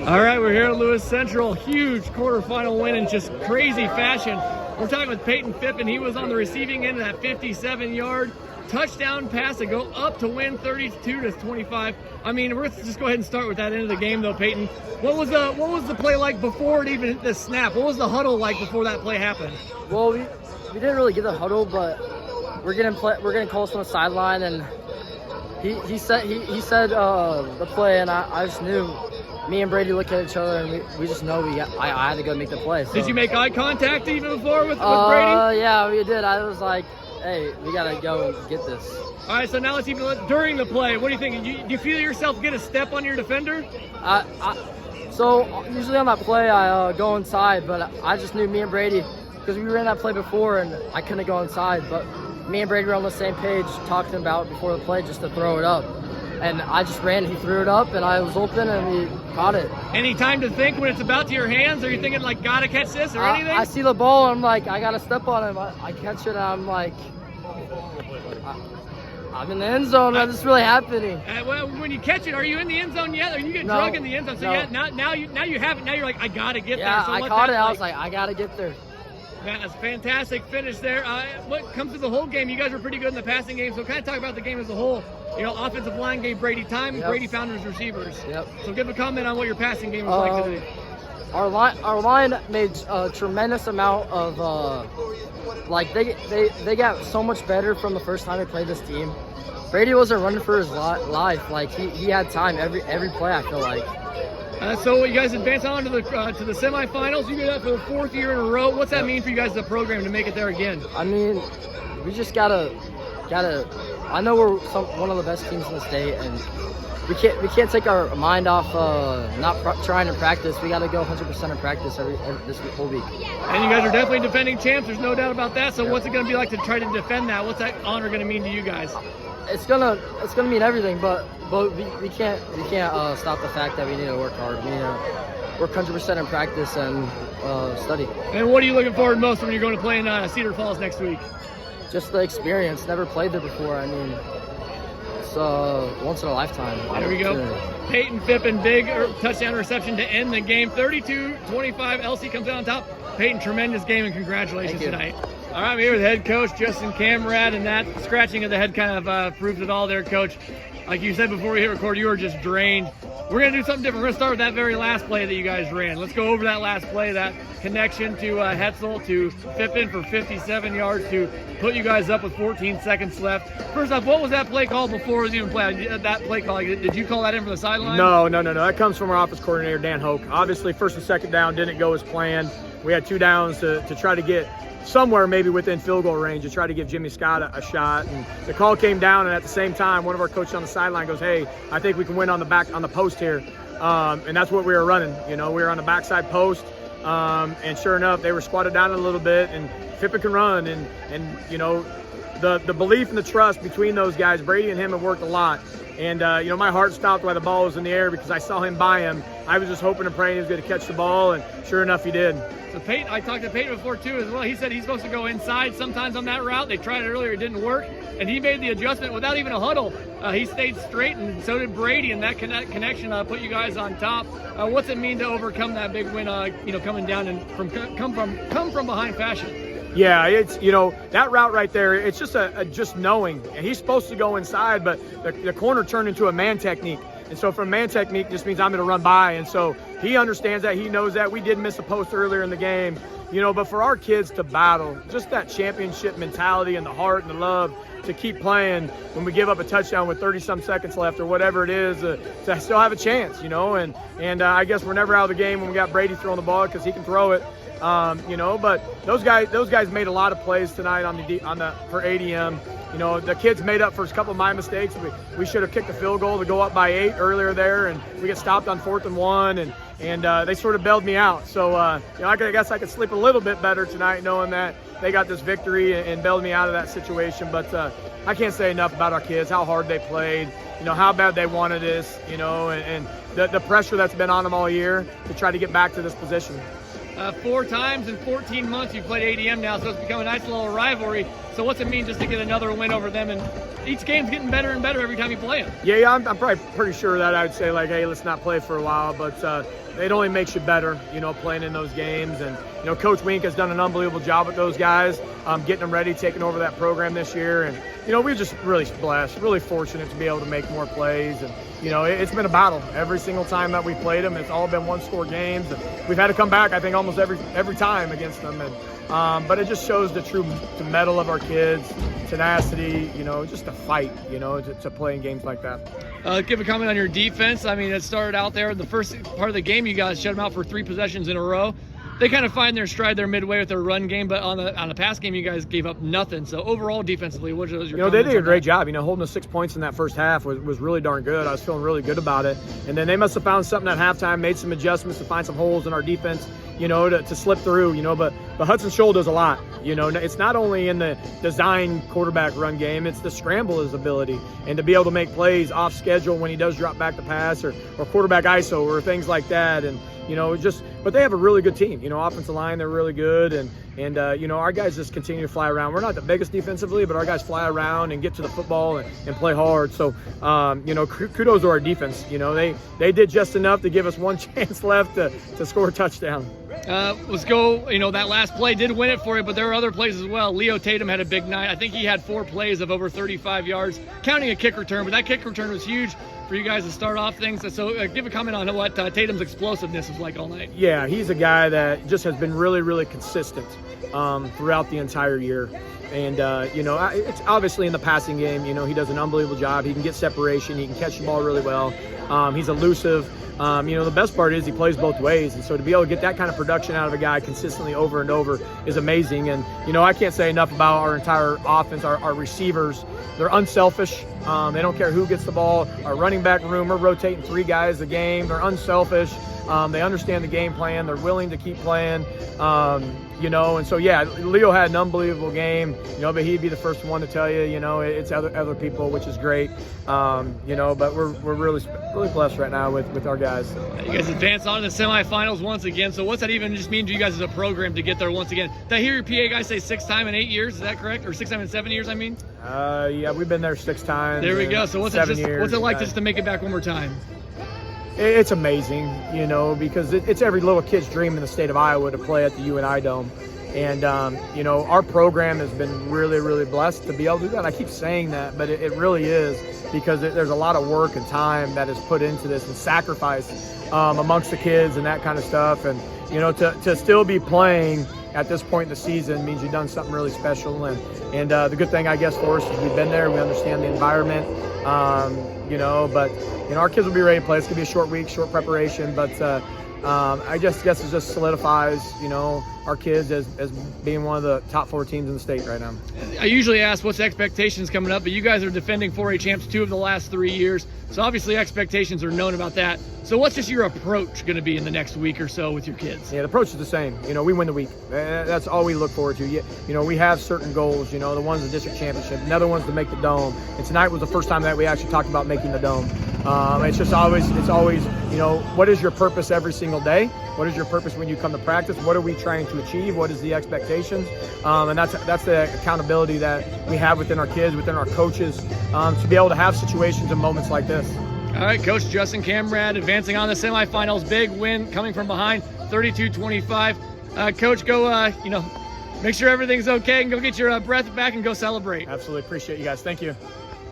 All right, we're here at Lewis Central. Huge quarterfinal win in just crazy fashion. We're talking with Peyton Phippen. He was on the receiving end of that 57-yard touchdown pass to go up to win 32-25. I mean, let's just go ahead and start with that end of the game, though, Peyton. What was the play like before it even hit the snap? What was the huddle like before that play happened? Well, we didn't really get the huddle, but we're getting calls from the sideline, and he said the play, and I just knew. Me and Brady looked at each other, and we just know I had to go make the play. So. Did you make eye contact even before with Brady? Yeah, we did. I was like, hey, we got to go and get this. All right, so now let's even during the play. What do you think? Do you feel yourself get a step on your defender? So usually on that play, I go inside, but I just knew me and Brady, because we ran that play before, and I couldn't go inside. But me and Brady were on the same page talking about before the play just to throw it up. And I just ran, he threw it up, and I was open, and we caught it. Any time to think when it's about to your hands? Are you thinking, like, gotta catch this or anything? I see the ball, and I'm like, I gotta step on him. I catch it, and I'm like, I'm in the end zone. This is really happening. Well, when you catch it, are you in the end zone yet? Or you get drug in the end zone? So no. now you have it. Now you're like, I gotta get there. So I caught it. I was like, I gotta get there. That's a fantastic finish there. What comes to the whole game, you guys were pretty good in the passing game, so kind of talk about the game as a whole. You know, offensive line gave Brady time, and Brady found his receivers. Yep. So give a comment on what your passing game was like today. Our line made a tremendous amount of, they got so much better from the first time they played this team. Brady wasn't running for his life. Like, he had time every play, I feel like. So you guys advance on to the semifinals. You get that for the 4th year in a row. What's that mean for you guys as a program to make it there again? I mean, we just gotta. I know we're one of the best teams in the state, and we can't take our mind off trying to practice. We gotta go 100% in practice this whole week. And you guys are definitely defending champs. There's no doubt about that. So what's it gonna be like to try to defend that? What's that honor gonna mean to you guys? It's gonna mean everything, but we can't stop the fact that we need to work hard. We need to work 100% in practice and study. And what are you looking forward most when you're going to play in Cedar Falls next week? Just the experience. Never played there before. I mean, it's once in a lifetime. There we go. Peyton Phippen, big touchdown reception to end the game. 32-25. LC comes out on top. Peyton, tremendous game, and congratulations tonight. All right, I'm here with head coach Justin Camrad, and that scratching of the head kind of proves it all there, Coach. Like you said before we hit record, you were just drained. We're going to do something different. We're going to start with that very last play that you guys ran. Let's go over that last play, that connection to Hetzel to Phippen for 57 yards to put you guys up with 14 seconds left. First off, what was that play called before it was even played? That play call, did you call that in from the sideline? No. That comes from our offense coordinator, Dan Hoke. Obviously, first and second down didn't go as planned. We had 2 downs to try to get somewhere maybe within field goal range to try to give Jimmy Scott a shot. And the call came down, and at the same time, one of our coaches on the sideline goes, hey, I think we can win on the post here. And that's what we were running. You know, we were on the backside post, and sure enough, they were squatted down a little bit, and Phippen can run. And you know, the belief and the trust between those guys, Brady and him, have worked a lot. And, you know, my heart stopped while the ball was in the air because I saw him by him. I was just hoping and praying he was going to catch the ball, and sure enough, he did. So Peyton, I talked to Peyton before too as well. He said he's supposed to go inside sometimes on that route. They tried it earlier, it didn't work, and he made the adjustment without even a huddle. He stayed straight, and so did Brady, and that connection put you guys on top. What's it mean to overcome that big win? You know, coming down and come from behind fashion. Yeah, it's, you know, that route right there, it's just just knowing. And he's supposed to go inside, but the corner turned into a man technique. And so from man technique just means I'm going to run by. And so he understands that. He knows that. We did miss a post earlier in the game, you know, but for our kids to battle, just that championship mentality and the heart and the love to keep playing when we give up a touchdown with 30-some seconds left or whatever it is, to still have a chance, you know. And I guess we're never out of the game when we got Brady throwing the ball because he can throw it. You know, but those guys made a lot of plays tonight for ADM. You know, the kids made up for a couple of my mistakes. We should have kicked a field goal to go up by 8 earlier there, and we get stopped on 4th and 1, and they sort of bailed me out. So, you know, I guess I could sleep a little bit better tonight knowing that they got this victory and bailed me out of that situation. But I can't say enough about our kids, how hard they played, you know, how bad they wanted this, you know, and the pressure that's been on them all year to try to get back to this position. 4 times in 14 months you've played ADM now, so it's become a nice little rivalry. So what's it mean just to get another win over them? And each game's getting better and better every time you play them. Yeah, I'm probably pretty sure that I would say, like, hey, let's not play for a while, but it only makes you better, playing in those games. And, Coach Wink has done an unbelievable job with those guys, getting them ready, taking over that program this year. And, we're just really blessed, really fortunate to be able to make more plays. And, it's been a battle every single time that we played them. It's all been one-score games. And we've had to come back, I think, almost every time against them. And, but it just shows the true mettle of our kids, tenacity, just to fight, to play in games like that. Give a comment on your defense. I mean, it started out there. The first part of the game, you guys shut them out for 3 possessions in a row. They kind of find their stride there midway with their run game, but on the pass game, you guys gave up nothing. So overall, defensively, what was your they did a great job. Holding us 6 points in that first half was really darn good. I was feeling really good about it. And then they must have found something at halftime, made some adjustments to find some holes in our defense, to slip through, but Hudson Scholl does a lot. It's not only in the design quarterback run game, it's the scramble his ability and to be able to make plays off schedule when he does drop back the pass or quarterback ISO or things like that. And, but they have a really good team, offensive line, they're really good. And our guys just continue to fly around. We're not the biggest defensively, but our guys fly around and get to the football and play hard. So, kudos to our defense. They did just enough to give us one chance left to score a touchdown. Let's go, that last play did win it for you, but there were other plays as well. Leo Tatum had a big night. I think he had 4 plays of over 35 yards, counting a kick return, but that kick return was huge for you guys to start off things. So give a comment on what Tatum's explosiveness was like all night. Yeah, he's a guy that just has been really, really consistent throughout the entire year. And, it's obviously in the passing game, he does an unbelievable job. He can get separation. He can catch the ball really well. He's elusive. The best part is he plays both ways. And so to be able to get that kind of production out of a guy consistently over and over is amazing. And, I can't say enough about our entire offense, our receivers. They're unselfish. They don't care who gets the ball. Our running back room, we're rotating 3 guys a game. They're unselfish. They understand the game plan. They're willing to keep playing. And so, yeah, Leo had an unbelievable game, but he'd be the first one to tell you, it's other people, which is great. But we're really blessed right now with our guys. You guys advance on to the semifinals once again. So what's that even just mean to you guys as a program to get there once again? Did I hear your PA guys say 6 times in 8 years? Is that correct? Or 6 times in 7 years, I mean? Yeah, we've been there 6 times. There we go. So what's it like just to make it back one more time? It's amazing, because it's every little kid's dream in the state of Iowa to play at the UNI Dome. And, our program has been really, really blessed to be able to do that. I keep saying that, but it really is, because there's a lot of work and time that is put into this and sacrifice amongst the kids and that kind of stuff. And, to still be playing at this point in the season means you've done something really special. And the good thing, I guess, for us is we've been there. We understand the environment, but our kids will be ready to play. It's going to be a short week, short preparation, but I guess it just solidifies, our kids as being one of the top 4 teams in the state right now. I usually ask what's the expectations coming up, but you guys are defending 4A champs 2 of the last 3 years, so obviously expectations are known about that. So what's just your approach going to be in the next week or so with your kids? Yeah, the approach is the same. We win the week. That's all we look forward to. We have certain goals. The one's the district championship, another one's to make the dome. And tonight was the first time that we actually talked about making the dome. It's always, what is your purpose every single day? What is your purpose when you come to practice? What are we trying to achieve? What is the expectations? And that's the accountability that we have within our kids, within our coaches, to be able to have situations and moments like this. All right, Coach Justin Kamrad advancing on the semifinals. Big win coming from behind, 32-25. Coach, go, make sure everything's okay and go get your breath back and go celebrate. Absolutely. Appreciate you guys. Thank you.